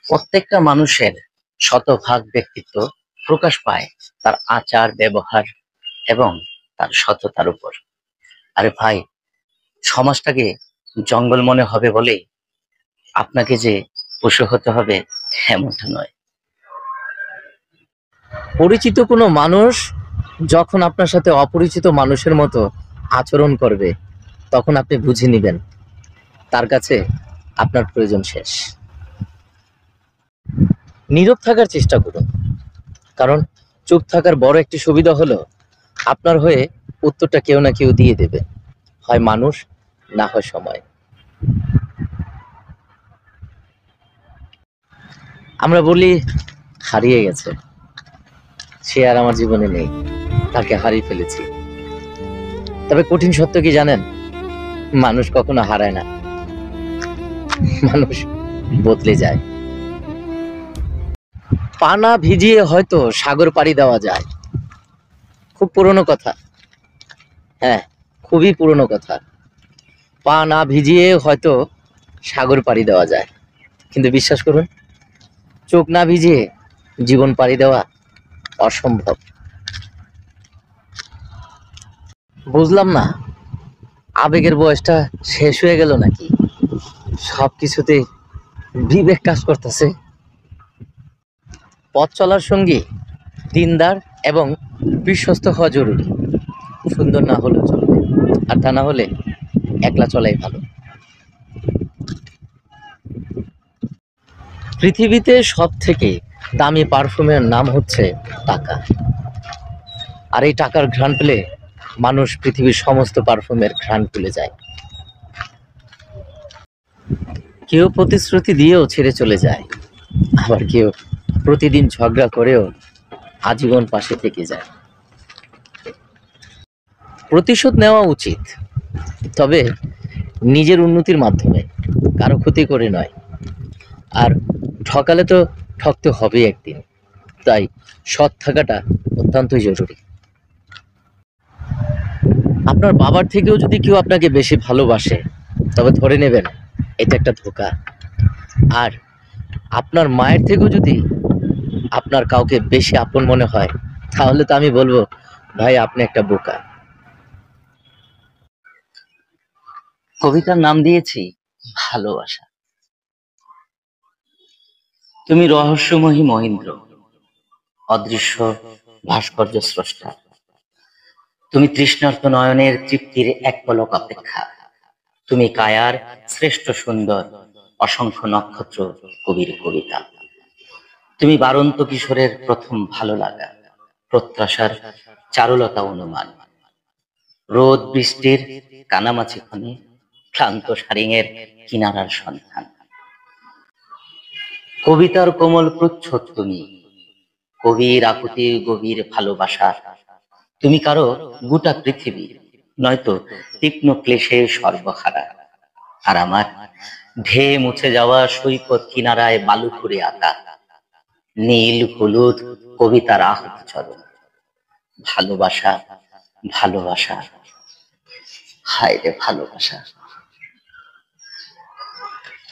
প্রত্যেকটা মানুষের শতভাগ ব্যক্তিত্ব প্রকাশ পায় তার আচার ব্যবহার এবং তার সততার উপর। আরে ভাই, সমাজটাকে জঙ্গল মনে হবে বলে আপনাকে যে পশু হতে হবে এমনটা নয়। পরিচিত কোনো মানুষ যখন আপনার সাথে অপরিচিত মানুষের মতো আচরণ করবে, তখন আপনি বুঝে নিবেন তার কাছে আপনার প্রয়োজন শেষ। নীরব থাকার চেষ্টা করুন, কারণ চুপ থাকার বড় একটি সুবিধা হলো আপনার হয়ে উত্তরটা কেউ না কেউ দিয়ে দেবে, হয় মানুষ, না হয় সময়। আমরা বলি হারিয়ে গেছে, সে আর আমার জীবনে নেই, তাকে হারিয়ে ফেলেছি। তবে কঠিন সত্য কি জানেন? মানুষ কখনো হারায় না, মানুষ বদলে যায়। পানা ভিজিয়ে হয়তো সাগর পাড়ি দেওয়া যায়, খুব পুরনো কথা। হ্যাঁ, খুবই পুরনো কথা। পা না ভিজিয়ে হয়তো সাগর পাড়ি দেওয়া যায়, কিন্তু বিশ্বাস করুন, চোখ না ভিজিয়ে জীবন পাড়ি দেওয়া অসম্ভব। বুঝলাম না, আবেগের বয়সটা শেষ হয়ে গেল নাকি? সবকিছুতে বিবেক কাজ করতেছে। পথ চলার সঙ্গী দিনদার এবং বিশ্বস্ত হওয়া জরুরি। সুন্দর না হলেও চলবে, আর তা না হলে একলা চলাই ভালো। পৃথিবীতে সব থেকে দামি পারফিউমের নাম হচ্ছে টাকা। আর এই টাকার ঘ্রাণ পেলে মানুষ পৃথিবীর সমস্ত পারফিউমের ঘ্রাণ ভুলে যায়। কেউ প্রতিশ্রুতি দিয়েও ছেড়ে চলে যায়, আবার কেউ প্রতিদিন ঝগড়া করেও আজীবন পাশে থেকে যায়। প্রতিশোধ নেওয়া উচিত, তবে নিজের উন্নতির মাধ্যমে, কারো ক্ষতি করে নয়। আর ঠকালে তো ঠকতে হবে একদিন, তাই সৎ থাকাটা অত্যন্তই জরুরি। আপনার বাবার থেকেও যদি কেউ আপনাকে বেশি ভালোবাসে, তবে ধরে নেবেন এটা একটা ধোঁকা। আর আপনার মায়ের থেকেও যদি আপনার কাউকে বেশি আপন মনে হয়, তাহলে তো আমি বলবো, ভাই আপনি একটা বোকা। কবিতার নাম দিয়েছি ভালোবাসা। তুমি রহস্যময়ী মহেন্দ্র, অদৃশ্য ভাস্কর্য স্রষ্টা। তুমি তৃষ্ণার্ত নয়নের তৃপ্তির এক পলক অপেক্ষা। তুমি কায়ার শ্রেষ্ঠ সুন্দর, অসংখ্য নক্ষত্র কবির কবিতা। তুমি বারন্ত কিশোরের প্রথম ভালো লাগা, প্রত্যাশার চারুলতা অনুমান, রোদ বৃষ্টির কানামাছি ক্ষণে ক্লান্ত সারিঙের কিনারার সন্ধান। কবিতার কোমল প্রচ্ছদ তুমি, কবির আকুতির গভীর ভালোবাসা। তুমি কারো গোটা পৃথিবী, নয়তো তীক্ষ্ণ ক্লেশে সর্বহারা। আর আমার ধেয়ে মুছে যাওয়া সৈকত কিনারায় বালু করে আঁকা নীল হলুদ কবিতার আহত চরণ। ভালোবাসা, ভালোবাসা, হায় রে ভালোবাসা।